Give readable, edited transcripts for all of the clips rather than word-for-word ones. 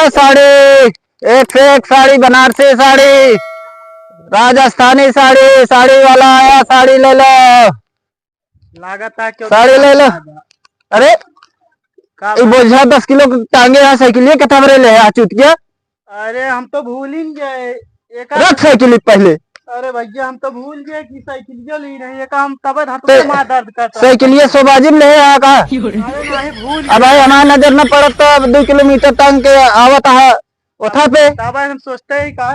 लो साड़ी, एक से एक साड़ी, बनारसी साड़ी, राजस्थानी साड़ी, साड़ी वाला आया, साड़ी ले लो। लागत है क्यों साड़ी ले लो। अरे बोझा 10 किलो टांगे यहाँ साइकिल कथा बरे ले चुतिया। अरे हम तो भूल ही गए रख साइकिल पहले। अरे भैया हम तो भूल गए कि साइकिल ली नहीं है हम तब हाथ दर्द करता साइकिल सोबाजी में ले आया का। नहीं भूल अब भाई हमारा नजर न पड़त तो 2 किलोमीटर टांग के आवत है उठा पे। तब हम सोचते ही का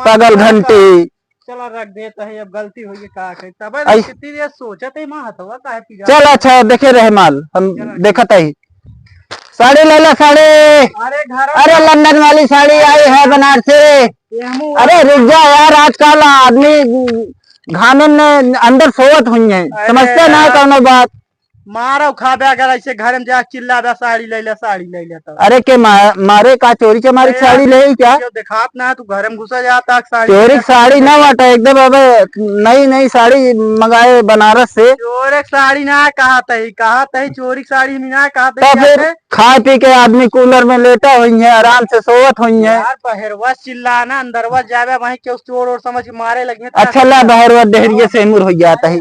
पागल घंटी। चला रख देता है अब गलती हुई का तब कितनी देर सोचते ही मां हथवा का है। चल अच्छा देखे रहे माल हम देखत ही। साड़ी ले लो साड़ी। अरे लंदन वाली साड़ी आई है बनारसी। अरे रुक जा यार, आजकल आदमी घामे में अंदर सोवत हुई है, समझते ना कौनो बात। मारो खा बे अगर ऐसे घर में जा चिल्ला बे साड़ी ले ले साड़ी ले ले तो। अरे के मारे का चोरी चमारी साड़ी ले क्या दिखात ना तू घर में घुसा जाता साड़ी। चोरी साड़ी ना बाटा एकदम। अब नई नई साड़ी मंगाए बनारस से। चोरी साड़ी ना कहा चोरी साड़ी में ना कहा तो फिर खा पी के आदमी कूलर में लेटा हुई है, आराम से सोवत हुई है। बहरवा चिल्लाना अंदरवा जावे वहीं के चोर और समझ मारे लगे। अच्छा ला बहरवा देहरिये से मुर हो जाता है।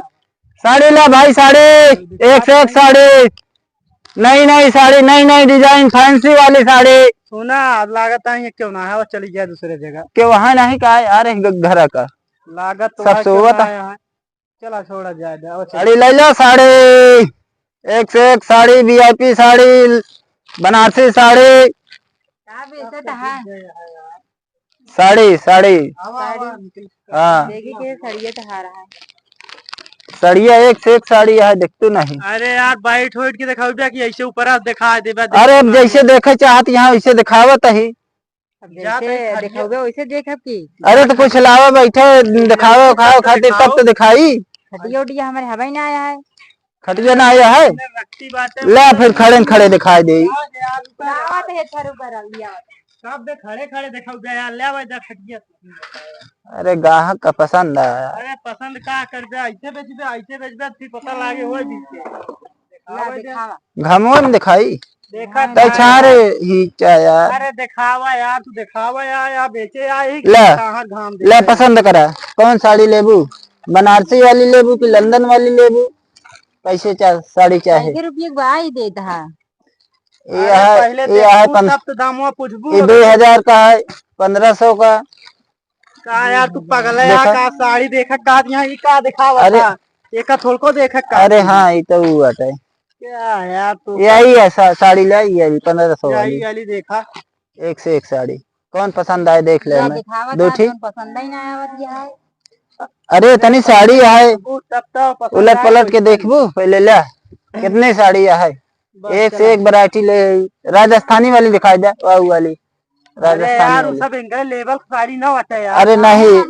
साड़ी ला भाई साड़ी, एक से एक साड़ी, नई नई साड़ी, नई नई डिजाइन, फैंसी वाली साड़ी। सुना लागत है क्यों ना है वो चली गया दूसरे जगह के वहाँ नहीं का है यार घर का लागत तो सब सोवत। चला छोड़ा जाए साड़ी ले लो साड़ी, एक से एक साड़ी, वीआईपी साड़ी, बनारसी साड़ी, साड़ी साड़ी। हाँ साड़िया एक से एक साड़ी है, देखते नहीं। अरे यार बैठ उठ के दिखाओ कि ऐसे ऊपर दिखा दे। अरे अब जैसे देखे चाहत यहाँ वैसे दिखावत ही। दिखाओगे वैसे देख की। अरे तो कुछ लावा बैठे दिखावे खाओ खातिर तब तो दिखाई। खटिया उटिया हमारे हवाई ना आया है। खटिया ना आया है ला फिर खड़े खड़े दिखाई दे। खड़े खड़े दिखाओ ले खटिया। अरे ग्राहक का पसंद आया। अरे पसंद का कर दे ऐसे बेच फिर पता लागे हो घमोन दिखाई देखा छारे ही यार। अरे दिखावा यार तू दिखावा यार बेचे आई ले पसंद करा कौन साड़ी लेबू, बनारसी वाली लेबू की लंदन वाली लेबू, कैसे साड़ी चाहे। देता है ये है 2000 का है, 1500 का। यार तू पगला का साड़ी देखा का यहाँ का दिखावा। अरे एक थोड़ को देखा का। अरे हाँ ये तो हुआ है क्या यार तू यही है साड़ी लाई है 1500 वाली देखा। एक से एक साड़ी कौन पसंद आए देख ले दो ठीक पसंद ही ना आया। अरे इतनी साड़ी है उलट पलट के देखबू पहले ला कितनी साड़ी है। एक से एक वैरायटी ले। राजस्थानी वाली दिखाई दे वाली राजस्थानी सब लेवल साड़ी ना होता है। अरे नहीं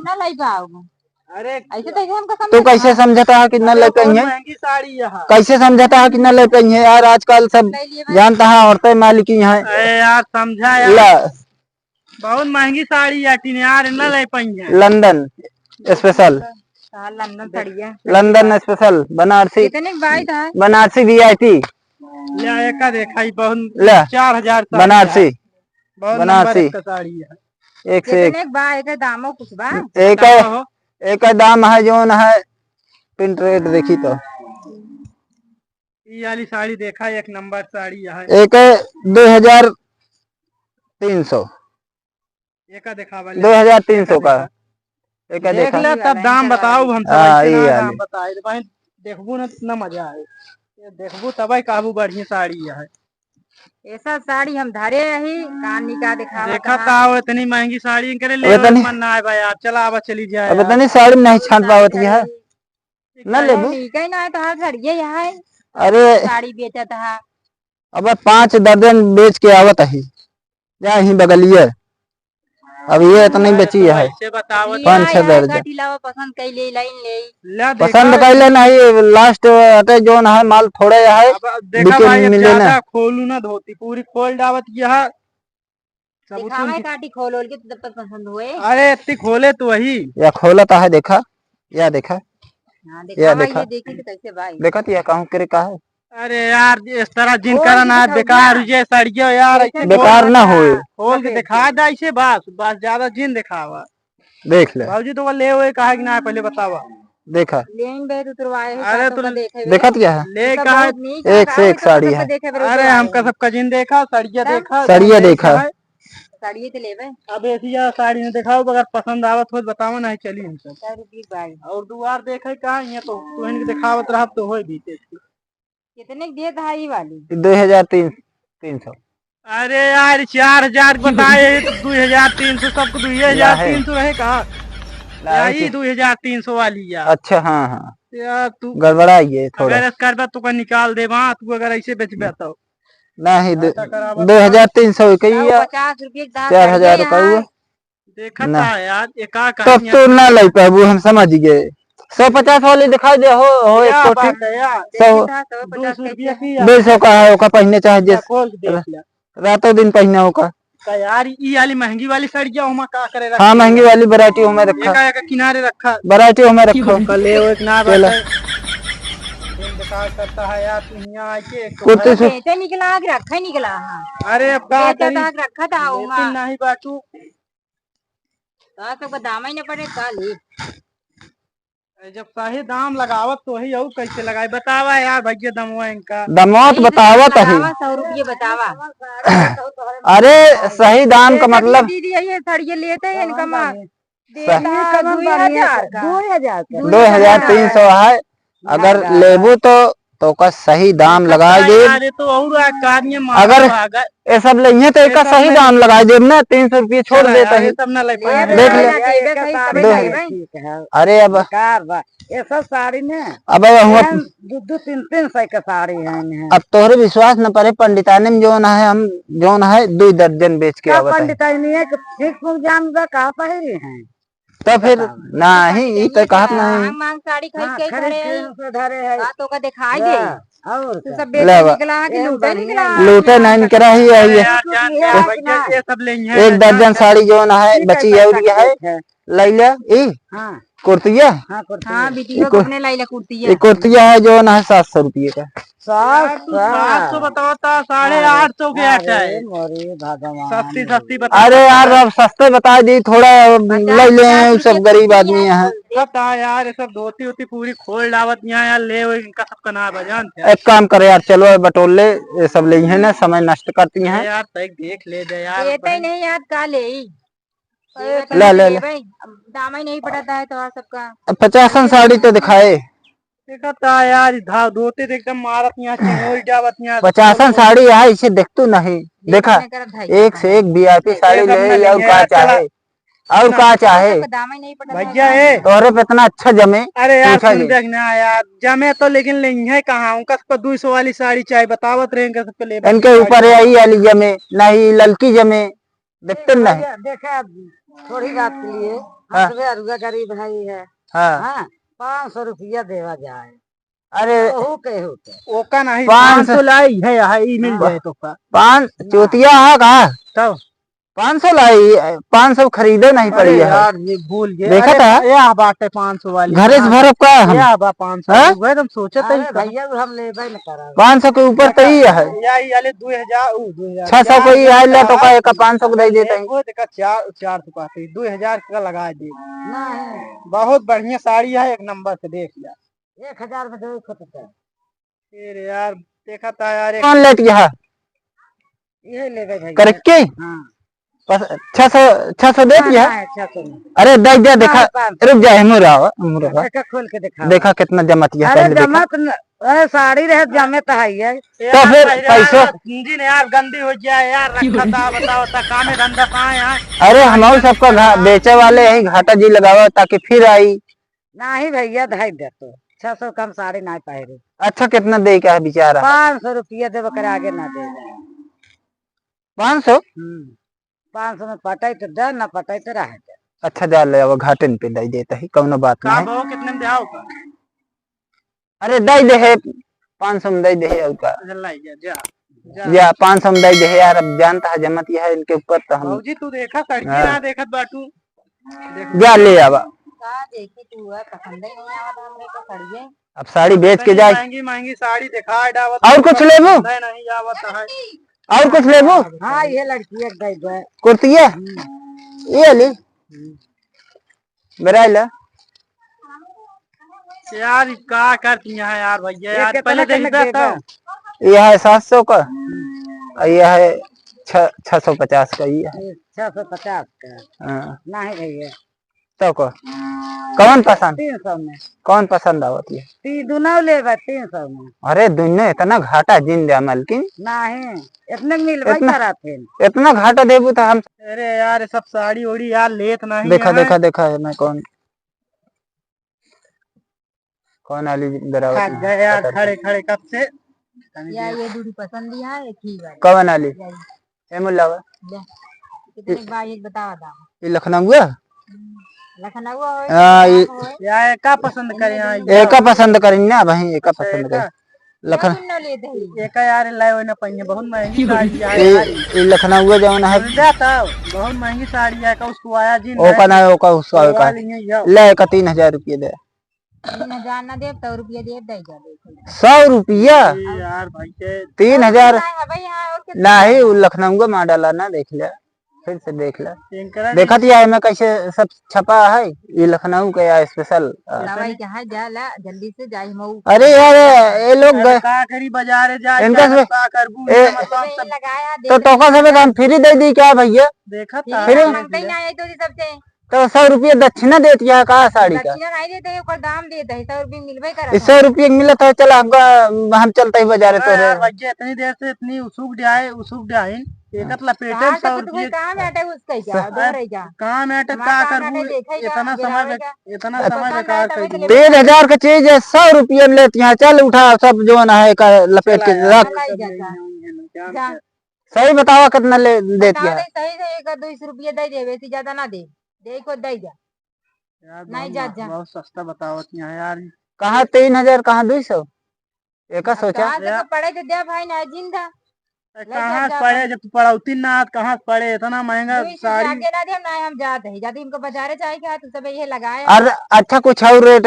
अरे ऐसे तो तू कैसे समझता है कितना ले पाई है, महंगी साड़ी है कैसे समझता है कितना ले पाई है यार। आजकल सब जानता है औरतें मालिक ही है यार समझा यार बहुत महंगी साड़ी है यार ना ले पाई है। London special, London special, Banarasi Banarasi VIP का देखा बहुत 4000 बनारसी बनारसी साड़ी है। एक से एक दामो कुछ बा एक दाम है जो है प्रिंट रेट देखी तो ये वाली साड़ी देखा एक नंबर साड़ी है। एक 2300 एक देखा 2300 का एक देख ले तब दाम बताओ हम दाम बताए देखबू ना कितना मजा आए देखबू तब काबू बढ़िया साड़ी है। ऐसा साड़ी हम धरे ही कानी का दिखावा देखा था इतनी महंगी साड़ी करे ले मन ना है भाई आप चला अब चली जाए। अब इतनी साड़ी नहीं छाट पावत है ना लेबू कहीं ना तो हाथ झड़िए यहाँ। अरे साड़ी बेचत है अब 5 दर्जन बेच के आवत है यहाँ ही बगलिए। अब ये इतनी बची है 5-6 दर्जन पसंद कर ले नहीं लास्ट अटे जो है माल थोड़े है मिले ना खोलू ना धोती पूरी खोल डावत यह काटी खोल के तब पसंद हुए। अरे इतनी खोले तो वही या खोलता है देखा या देखा या देखा देखी कैसे भाई देखा कहूँ करे का है अरे यार इस तरह जिन करना बेकार ये सड़ियो यार, ऐसे बेकार ना होए। खोल के दिखा दे ऐसे, बस बस ज्यादा जिन दिखावा। देख ले भाजी तो ले हुए कहा कि ना पहले बतावा। देखा अरे तो देखा क्या है ले कहा एक से एक साड़ी है। अरे हमका सबका जिन देखा, सड़िया देखा, सड़िया देखा साड़ी तो ले भाई अब ऐसी यार साड़ी ने दिखाओ, अगर पसंद आवत हो बताओ ना चली हमसे। और दुआर देखे कहा ये तो तू इनके दिखावत रहा तो हो भी कितने दिए धाई वाली 2300 अरे यार 4000 बताए तो 2300 सबको 2300 रहे कहा यही 2300 वाली यार। अच्छा हाँ हाँ यार तू गड़बड़ा ये थोड़ा अगर कर तू का निकाल दे वहाँ, तू अगर ऐसे बेच बेता नहीं 2300 कही 50 4000 का हुआ देखा ना। था यार एक आ तब तो ना ले पाबू हम समझ गए 150 वाली दिखाई दे हो एक कोठी 200 का है ओका पहने चाहे जिस रातों दिन पहने होगा यार ई वाली महंगी वाली साड़ी हमा का करे हाँ महंगी वाली वैरायटी हमें रखा एक किनारे रखा वैरायटी हमें रखो ले एक ना करता है यार तू यहाँ आके कुर्ती से बेचे निकला कि रखा ही निकला। हाँ अरे अब का बेचा करी था रखा था आऊंगा नहीं बाटू सबका दाम ही न पड़े काली। जब सही दाम लगावत तो ही और कैसे लगाए बतावा यार भैया दमवा इनका दमोत बतावत है 100 रुपये बतावा। अरे सही दाम का मतलब दीदी ये साड़ी लेते हैं इनका माँ 2300 है अगर लेबू तो का सही दाम लगा दे। अरे तो और अगर ये सब लेंगे तो एक सही दाम लगा दे ना 300 रुपये छोड़ देता है सब ना ले देख ले अरे अब ये सब साड़ी ने अब दो तीन सौ का साड़ी है। अब तोहरे विश्वास न पड़े पंडिताने में जोन है हम जोन है 2 दर्जन बेच के आवत है पंडिताई नहीं है कि ठीक जान कहा पहरी है तो फिर नहीं तो कहत नहीं मांग साड़ी खरीद के धरे है बातों का दिखाई दे और तू सब बेच निकला कि लूटे निकला लूटे नहीं निकला ही है ये ये सब लेंगे 1 दर्जन साड़ी जोन है बची है लैला ई कुर्तिया हाँ बिटिया को अपने लाइला कुर्ती ये कुर्तिया है जो ना है 700 रुपये का 700 बताओ तो 850 के आता है सस्ती सस्ती बता। अरे यार अब सस्ते बता दी थोड़ा ले ले सब गरीब आदमी है पता यार ये सब धोती होती पूरी खोल डावत यहाँ यार ले इनका सबका ना बजान एक काम करे यार चलो बटोल ले ये सब ले है ना समय नष्ट करती हैं यार देख ले दे यार लेते ही नहीं यार का ले ले भाई दाम ही नहीं पड़ता है तो सबका 50 साड़ी तो दिखाए देखा था यार धोते एकदम मारत यहाँ चंगोल जावत यहाँ 50 साड़ी है इसे देख तू नहीं देखा एक से एक वीआईपी साड़ी ले और का चाहे और का चाहे दाम ही नहीं पड़ता भैया है तोहरे पे इतना अच्छा जमे। अरे यार सुन देखना यार जमे तो लेकिन लेंगे है कहाँ उनका 200 वाली साड़ी चाहिए बतावत रहेंगे सबके लिए इनके ऊपर यही वाली जमे नहीं ललकी जमे देखते नहीं देखा थोड़ी बात के लिए गरीब भाई है हाँ 500 रुपया देवा जाए अरे ओका नहीं 500 लाई है यहाँ मिल जाए तो 5 चोतिया है कहा तब 500 लाई 500 खरीदे नहीं पड़ी यार ये भूल गए देखा था यह बात है 500 वाली घरे से भरब का हम 500 तुम सोचे थे भैया हम ले नहीं करा 500 के ऊपर तो ही है याले 2000 600 को ही है तो का एक 500 को दे देते हैं वो देखा 400 का 2000 का लगा दे बहुत बढ़िया साड़ी है एक नंबर से देख लिया 1000 में दो फिर यार देखा था यार कौन लेट गया ये ले गए करके 600 दे दिया अरे देख दे देखा रुक जाए खोल के देखा कितना जमत अरे जमत अरे साड़ी रहे जमे तो है तो फिर पैसों यार गंदी हो जाए यार रखा था बताओ काम धंधा कहाँ है। अरे हमारे सबका बेचे वाले यही घाटा जी लगाओ ताकि फिर आई नहीं भैया धाई दे तो 600 कम साड़ी ना पहरे। अच्छा कितना दे का है बेचारा 500 रुपया देव कर आगे ना दे 500 500 में पटाई तो दे ना पटाई तो रह अच्छा जा ले अब घाटे पे दे देता ही कौनो बात नहीं कितने में दिया अरे दे दे है 500 में दे दे है या 500 में दे दे है यार अब जानता है जमत यह है इनके ऊपर तो हम जी तू देखा सड़की ना देखत बाटू जा ले अब देखी तू है पसंद ही नहीं आवत हमरे को सड़िए अब साड़ी बेच के जाए। महंगी महंगी साड़ी दिखाए डावत और कुछ लेबू? नहीं जावत है। और कुछ लेबू? हाँ ये लड़की एक गई है। कुर्ती है ये ली मेरा ला। यार क्या करती है यार भैया यार, पहले देखता था। यह है 700 का और यह है 650 का। ये 650 का हाँ। नहीं भैया तो कौन पसंद 300 में। कौन पसंद आवत है? दोनों ले 300 में। अरे दुनिया इतना घाटा जिन दिया मालकिन। नहीं इतने मिलवा करा थे। इतना घाटा देबू तो हम। अरे यार ये सब साड़ी ओड़ी यार लेत नहीं देखा है। देखा है मैं कौन वाली थक गए यार खड़े खड़े कब से। या ये दूरी पसंद ही है एक ही बार। कौन वाली ए मुल्ला कितने बार एक बता दाम। ये लखनऊ है। लखनऊ हाँ यार का पसंद करे यहाँ एक पसंद करेंगे ना भाई एक पसंद करे लखनऊ लेते हैं। एक यार लाए ना पहिए बहुत महंगी साड़ी है यार। ये लखनऊ जौन है जाता बहुत महंगी साड़ी है का उसको आया जी ओका ना ओका उसका का ले का 3000 रुपये दे। 3000 ना दे 100 रुपया दे दे जा 100 रुपया यार भाई के 3000 भाई यहाँ और नहीं वो लखनऊ का मॉडल ना देख लिया फिर से देख ले कितना देखा थी मैं कैसे सब छपा है। ये लखनऊ का या स्पेशल दवाई कहाँ जा ला जल्दी से जाई मऊ। अरे यार ये लोग का करी बाजार जा इनका से- का करबू ए- मतलब लगाया तो टोका सब हम फ्री दे दी क्या भैया? देखा फिर मांगते ही ना है तो सबसे तो 100 रुपया दक्षिणा देती है कहा साड़ी का? दक्षिणा नहीं देते ओकर दाम देते है 100 रुपया मिलवे करा 100 रुपये मिला था चल हमका हम चलते ही बाजार तो यार भैया इतनी देर से इतनी उसुक जाए एक लपेटे 100 रुपये कहाँ बैठे उसका क्या दो रह जा कहाँ मैं का करबू इतना समय बेकार कर दिया। 3000 का चीज है 100 रुपये में लेती है। चल उठा सब जो ना है का लपेट के रख। सही बतावा कितना ले देती है? सही से 1-2 रुपया दे दे वैसे ज्यादा ना दे दे को दे जा नहीं जा जा बहुत सस्ता बतावत है यार। कहाँ 3000 कहाँ 200 एक सोचा पड़े तो दे भाई ना जिंदा कहाँ से पड़े जब पड़ौती ना कहाँ से पड़े इतना महंगा साड़ी। आगे ना दे हम ना हम जाते हैं जाते हमको बाजारे चाहिए क्या तो सब ये लगाए और अच्छा कुछ और रेट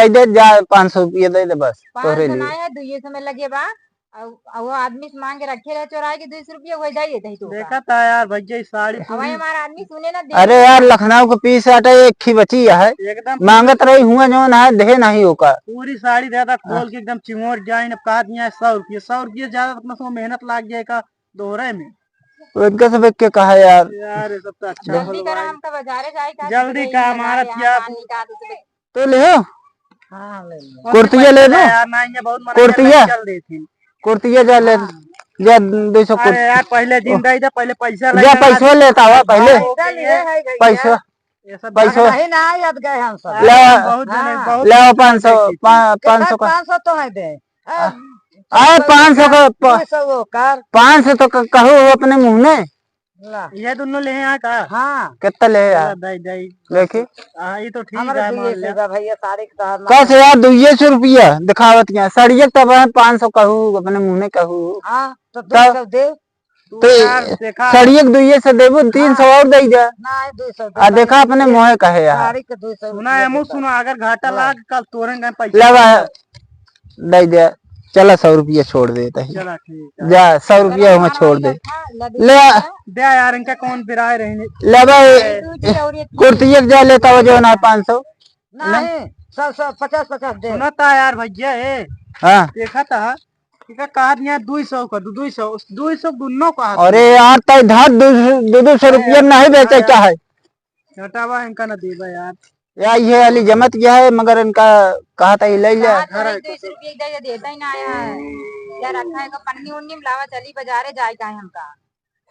दे दे जा 500 रुपये दे दे बस तोरे 500 लिए। ना है 200 समय लगे बा और वो आदमी से मांग के रखे रहे चोराए के 200 रुपया हो जाइए तो देखा था यार भैया इस साड़ी हमारे हमारा आदमी सुने ना अरे यार लखनऊ के पीस आटा एक ही बची है एकदम मांगत रही हुआ जो ना है दे नहीं होगा। पूरी साड़ी ज्यादा खोल के एकदम चिमोर जाए कहा दिया 100 रुपये ज्यादा अपना मेहनत लाग गया का दोहरे में उनका सब के कहा यार यार ये सब तो अच्छा जल्दी करा हमका बाजारे जाए जल्दी का हमारा तो ले हाँ ले लो। कुर्तिया ले लो यार ना ये बहुत मना कुर्तिया चल रही थी। कुर्तिया जा ले जा 200 अरे यार पहले दिन दे पहले पैसा जा पैसा लेता हुआ पहले पैसा ये सब पैसा नहीं ना याद गए हम सब। ले बहुत जने बहुत ले 500 500 का 500 तो है दे। आए 500 का 200 वो कर 500 तो कहो अपने मुंह में ला। ये दोनों ले यहाँ का हाँ कितना ले यार दे दे देखी ये तो ठीक हमारे है मान ले। भैया साड़ी का कैसे यार 200 रुपया दिखावत यहाँ सड़िया तब 500 कहू अपने मुंह में कहू हाँ तो 200 दे तो यार देखा सड़िया 200 देबू 300 और दे जा ना 200 आ देखा अपने मुँह कहे यार साड़ी के 200 सुना है मुँह सुना अगर घाटा लाग कल तोड़ेंगे पैसा ले दे दे चला 100 रुपया छोड़ देता है चला ठीक जा 100 रुपया मैं छोड़ दे ले दे यार इनका कौन फिराए रहेंगे ले भाई कुर्तिया जा लेता हो जो ना 500 नहीं 100 50 दे। सुना था यार भैया हाँ देखा था कहा दिया 200 का 200 दोनों का अरे यार तय धार 200 रुपया नहीं बेचे क्या है छोटा बा इनका न देबा यार या ये वाली जमत क्या है मगर इनका कहा था ले ले 200 रुपया देता ही ना आया है क्या रखा है पन्नी उन्नी मिलावा चली बाजारे जाए का है हमका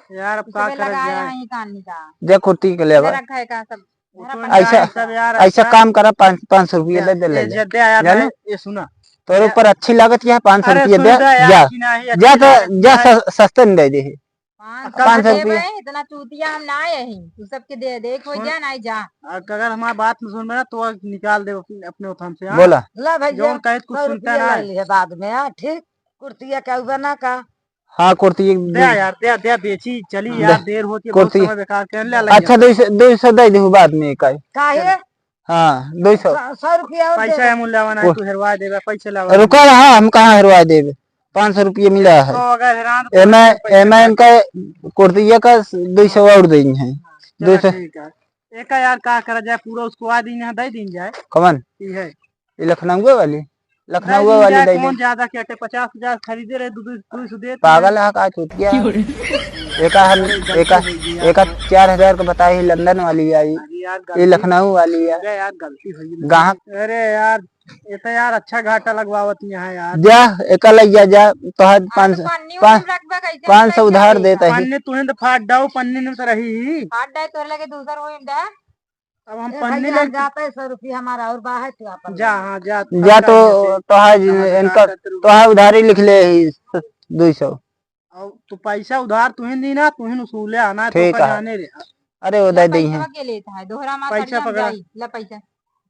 यार अब का कर लगाया जाए है कानी का जे कुर्ती के ले रखा है का सब ऐसा सब यार ऐसा काम करा 500 रुपया दे ले ले दे यार जाने? ये सुना तोरे ऊपर अच्छी लागत क्या है 500 अरे रुपया सुन दे दे यार, जा कि नहीं, जा अच्छी तो जा सस्ते में दे दे 500 रुपया। इतना चूतिया हम ना आए हैं तू सबके दे देख हो जा नहीं जा अगर हमारी बात न सुन में ना तो निकाल दे अपने उथम से हाँ? बोला ला भैया जौन कहे कुछ 100 सुनता रुपया ना ले लिए बाद में हाँ ठीक कुर्तिया क्या बना का हाँ कुर्ती दे यार दे बेची चली यार देर होती है बहुत कुर्ती। समय बेकार कर ले अच्छा 200 दे दे बाद में इकाई काहे हाँ 200 100 रुपया और दे पैसा है मूल्यवान है तू हेरवा देगा पैसे लगा रुका रहा हम कहाँ हरवा देवे 500 रुपये मिला है तो अगर हैरान तो एम इनका कुर्तिया का 200 और देंगे हैं चलो 200 ठीक है एक यार का करा जाए पूरा उसको आ दिन यहाँ दे दिन जाए कमन ठीक है ये लखनऊ वाली दे दे कौन ज्यादा क्या 50,000 खरीदे रहे दो दे पागल है का छूट गया एक 4,000 का बताई लंदन वाली आई ये लखनऊ वाली है यार गलती हुई गाहक अरे यार ये तो यार अच्छा घाटा लगवावत यहाँ यार जा एक लैया जा तो 500 उधार देता है पन्ने तुहे तो फाट डाओ पन्ने में तो रही हाथ डाय तोर लगे दूसर होई दे अब हम पन्ने पन्ने लग जाता है 100 रुपया हमारा और बाहर तो आप जा हाँ जा जा तो उधारी लिख ले 200 तो पैसा उधार तुहे दी ना तुहे उसूले आना तो ठीक है। जाने रे अरे वो दे दी है के लेता है दोहरा मार पैसा पकड़ा। ला पैसा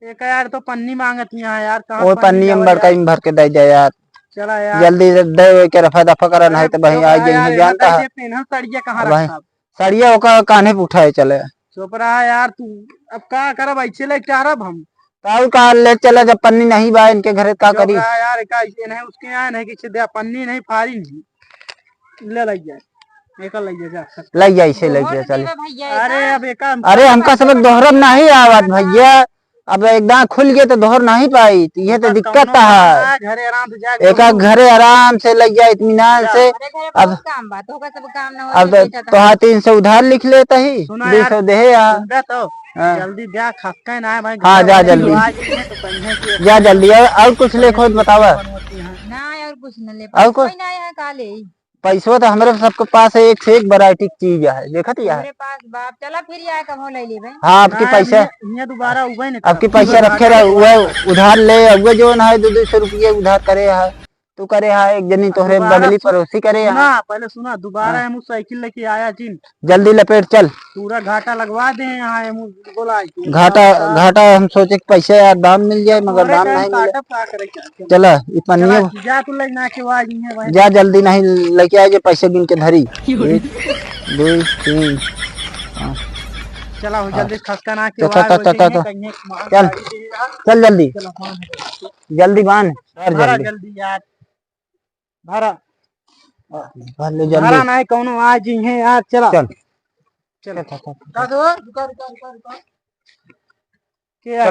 एक यार तो पन्नी मांगत यहाँ यार कहाँ वो पन्नी हम बड़का में भर के दे दे यार चला यार जल्दी दे के रफा दफा करा नहीं तो भाई आ जाए जानता है पेन सड़िया कहाँ भाई। रखा सड़िया ओका कान्हे पे उठाए चले चुप रहा यार तू अब क्या करब ऐसे ले क्या रब हम ताऊ का ले चला जब पन्नी नहीं बा इनके घर का चुप करी रहा यार का ऐसे नहीं उसके यहाँ नहीं कि दे पन्नी नहीं फारी नहीं ले लग जाए एक लग जा लग जाए इसे लग जाए चले भैया अरे अब एक अरे हमका सब दोहरब नहीं आवत भैया अब एकदम खुल गए तो दोहर नहीं पाई तो ये तो दिक्कत है घरे आराम से जा एक घरे आराम से लग जाए इत्मीनान से अब काम बात होगा सब काम ना अब तो 300 उधार लिख लेता ही सुना यार, 200 दे यार सुनबे तो हाँ। जल्दी ब्याह खसका ना है भाई हाँ, जा घर वाले जल्दी। लोग आ जाएंगे तो कन्या की जा जल्दी और कुछ लिखो तो बतावा होती है। ना और कुछ न ले और कुछ? कोई ना है काले पैसों तो हमारे सबके पास है एक से एक वैरायटी की चीज है देखा थी यार मेरे पास बाप चला फिर आए कब हो ले ले भाई हाँ आपके ना, पैसा इन्हें दोबारा उबे नहीं आपके पैसा रखे रहे वो उधार ले वो जो ना है 200 रुपये उधार करे है तू करे है एक जनी तोहरे दोबारा बगली पड़ोसी करे है सुना पहले सुना दोबारा हम साइकिल लेके आया जिन जल्दी लपेट चल पूरा घाटा लगवा दे यहाँ हम बोला घाटा हम सोचे कि पैसे यार दाम मिल जाए मगर दाम नहीं मिले चला इतनी जा तू लेना के वाज नहीं है भाई जा जल्दी नहीं लेके आए जो पैसे गिन के धरी 1 2 3 चला हो जल्दी खसका ना के चल, वाज चल, चल, चल, चल चल जल्दी जल्दी बांध भरा जल्दी यार भरा भर ले भरा जल्दी नहीं कौनो आज ही है यार चला चल चलो के चलो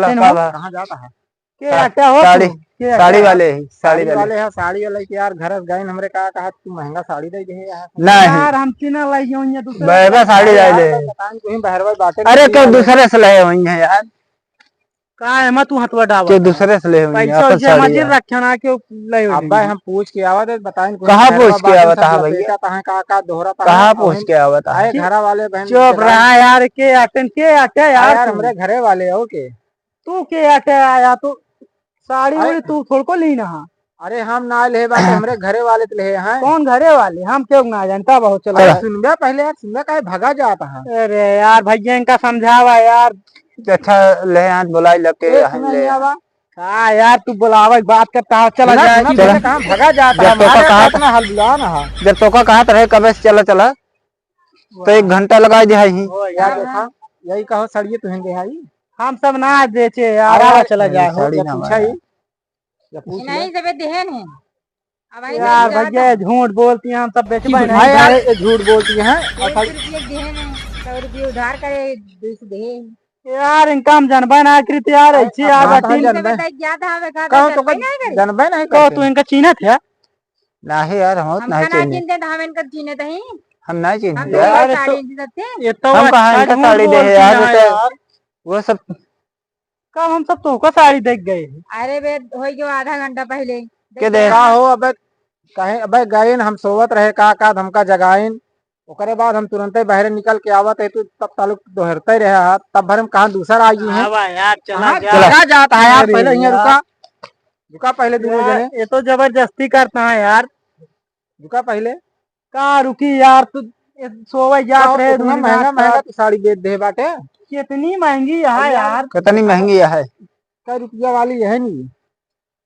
आते कहाँ जाता है के आते हो साड़ी के साड़ी वाले ही साड़ी साड़ी वाले वाले है साड़ी वाले के यार घर गए हमरे कहा तू महंगा साड़ी दे दे यार नहीं यार हम चिना लाई हो ये दूसरे बहरवा साड़ी ले ले कोई बहरवा बाटे अरे क्यों दूसरे से ले हुई है यार का है मैं तू हथवा डावा क्यों दूसरे से ले हुई है पैसा अपन जे साड़ी मजिर है। रखे ना के ले हो अब्बा हम पूछ के आवा दे बताएं कहाँ पूछ के आवत है भैया कहाँ का दोहरा कहाँ पूछ के आवत आए है घर वाले बहन चुप रहा यार के आटे यार यार हमरे घरे वाले हो के तू के आटे आया तू साड़ी वाली तू थोड़ को ली ना अरे हम ना ले बाटे हमरे घरे वाले तो ले हैं कौन घरे वाले हम क्यों ना जानता बहुत चला चला। सुनबे पहले यार सुनबे काहे भगा जाता है अरे यार भैया इनका समझावा यार अच्छा ले हाथ बुलाई लगे ले हाँ यार तू बुलावा बात करता है चला जाए चला। कहाँ भगा जाता है जब तोका हमारे कहा साथ में हल बुला ना है। जब तोका कहा रहे कब से चला चला तो 1 घंटा लगा दिया ही यार देखा यही कहो सड़िए तुहें दे आई हम सब ना बेचे यार अरे चला जाए साड़ी ना पूछा ही या पूछ ले। नहीं सब देहन है अब आई यार भैया झूठ बोलती हैं हम सब बेच भाई यार ये झूठ बोलती हैं 100 रुपये देहन है 100 रुपये उधार करे 200 दे यार इनका हम जनबा ना कृत यार ऐसी यार हाँ, बाटी हाँ, जनबे। बताई क्या था हमें कहा कहो तो जनबे नहीं तो करते। तू इनका चीना थे नहीं यार हम हम नहीं ना चाहिए चिनते तो हम इनका चीने तो ही हम नहीं हम चाहिए तो यार अरे साड़ी तो- दी सकते ये तो हम कहाँ अच्छा इनका झूठ साड़ी दे बोलती यार, हैं वो तो- यार। वो सब कब हम सब तो का साड़ी देख गए अरे बे हो गयो आधा घंटा पहले के दे का हो अबे कहे अबे गएन हम सोवत रहे का हमका जगाइन ओकरे बाद हम तुरंत बाहर निकल के आवत है तो तब तालुक दोहरते रहे हाथ तब भर हम कहाँ दूसरा आई हैं हाँ भाई यार चला कहाँ जा चला जाता है यार अरे पहले यहाँ यार। रुका रुका पहले दोनों यार, जने ये तो जबरदस्ती करता है यार रुका पहले कहाँ रुकी यार तू सोवा याद रहे इतना महंगा महंगा तो साड़ी बेच दे बाटे कितनी महंगी है यार कितनी महंगी है कई रुपया वाली है नहीं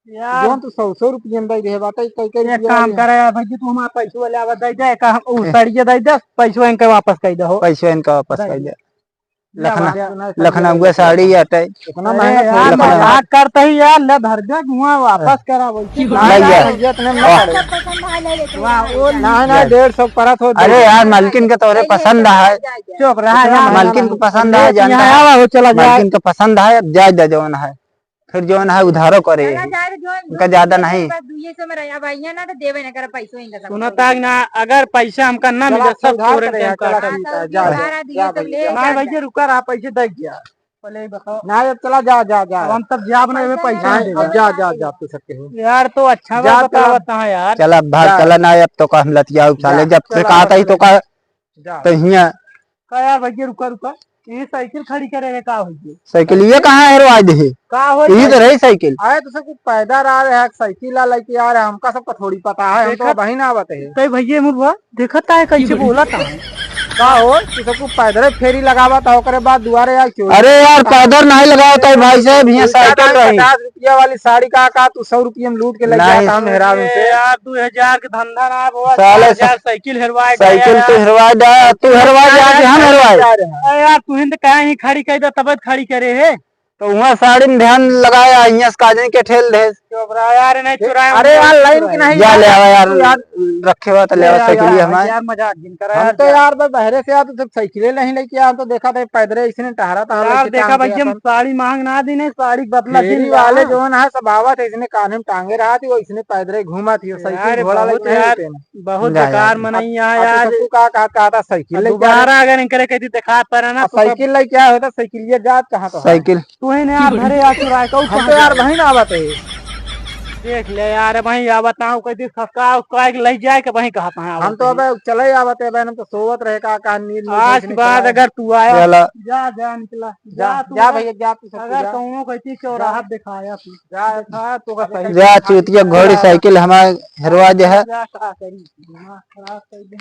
यार जो तो 100 रुपये में दे बाटे कई कई एक रुपया काम वाली है। करे यार भैया तू हमारा पैसा वाले आवा दे जाए का हम उ सड़िए दे दे पैसा इनके वापस कर दो पैसे इनका वापस कर दे लखनऊ साड़ी आटे इतना महंगा यार थोड़ी पड़ा है। मजाक करते ही यार, ले धर जा धुआं वापस करा बोलती भैया इतने में ना पड़े। पसंद है ले लेते ना ना 150 परत हो। अरे यार मालकिन के तोरे पसंद है, चुप रहा यार, मालकिन को पसंद है, जानता है यहाँ वो चला जाए। मालकिन को पसंद है, अब जायज जौन है फिर जौन है उधारो करे, उनका ज्यादा नहीं। में रहा भैया ना तो देवे ना कर पैसों ही का सुना तक ना, अगर पैसा हमका ना मिले सब उधार तोरे करे टाइम यार, चला काट ठीक है, हाँ, जा, तो जा, उधार दिए जा तो भैया। ले ना भैया रुका रहा, पैसे दे गया पहले ही बताओ। ना अब चला जा जा जा। अब हम तब जा बने में पैसा ना, नहीं देगा। अब जा जा जा तू सकते हो। यार तो अच्छा जा, बात चला। बतावता है यार। चला भाग चला ना, अब तो का हम लतिया उछाले, जब से कहा था ही तो का जा तो हिया का यार भैया रुका रुका, ये साइकिल खड़ी करे का होगी, साइकिल ये कहाँ है रोज दे, का हो यही तो रही साइकिल। आए तो सब कुछ पैदा आ रहा है, साइकिल ला लेके आ रहा है, हमका सबका थोड़ी पता है, हम तो देखा- बही ना बते है। तो भैया मुर्गा देखता है कैसे बोला था। का हो कि सब कुछ पैदल फेरी लगावा था, ओकरे बाद दुआरे आ क्यों। अरे यार पैदल नहीं लगाओ तो भाई साहब, यहाँ साइकिल रही 50 रुपया वाली साड़ी का तू 100 रुपया में लूट के ले नहीं, जाता हम हेरा में से। अरे यार 2000 के धंधा ना हुआ, साले 4000 साइकिल हेरवाए साइकिल तो हरवाए जा, तू हरवाए जा के हम हरवाए, अरे यार तू हिंद कहीं ही खड़ी कर दे, तब खड़ी करे है। तो वहाँ साड़ी में ध्यान लगाया, यहाँ से काजनी के ठेल दे। चुप रहा यार, नहीं चुराया। अरे यार लाइन की नहीं जा ले आवा यार, यार रखे हुआ तो ले आवा साइकिल हमारे। यार मजाक जिन करा हम यार। तो यार भाई बहरे से आ तो सब साइकिले नहीं लेके आ, हम तो देखा था पैदल इसने टहरा था यार देखा भैया हम साड़ी मांग ना दी, नहीं साड़ी बदला फेरी दिन वाले जो है सब आवा थे, इसने कान में टांगे रहा थी, वो इसने पैदल घूमा थी, साइकिल यार घोड़ा बहुत लेके यार, नहीं लेते। बहुत जा बेकार यार। मनैया अब यार। तो सबको कहा था साइकिल लेके आ दोबारा अगर इनकरे कहती दिखा पर ना तो सब- साइकिल लेके आया होता, साइकिल ये जात कहाँ तो है? साइकिल तू ही ने यार भरे यार चुराए कहू हम तो यार वही ना आवाते है। देख ले यार वही या बताऊं कहती खसका उसका ले जाए के वही कहता है। हम तो अब चले आवाते हैं, हम तो सोवत रहे का नींद आज के बाद अगर तू आया चला जा जा निकला जा तू जा भैया जा तू सब अगर जा कहूँ कहती चौराहा दिखाया तू जा था तो का सही जा चूतिया घोड़ी साइकिल हमारे हरवा जो है। जा का करी दिमाग खराब कर दे।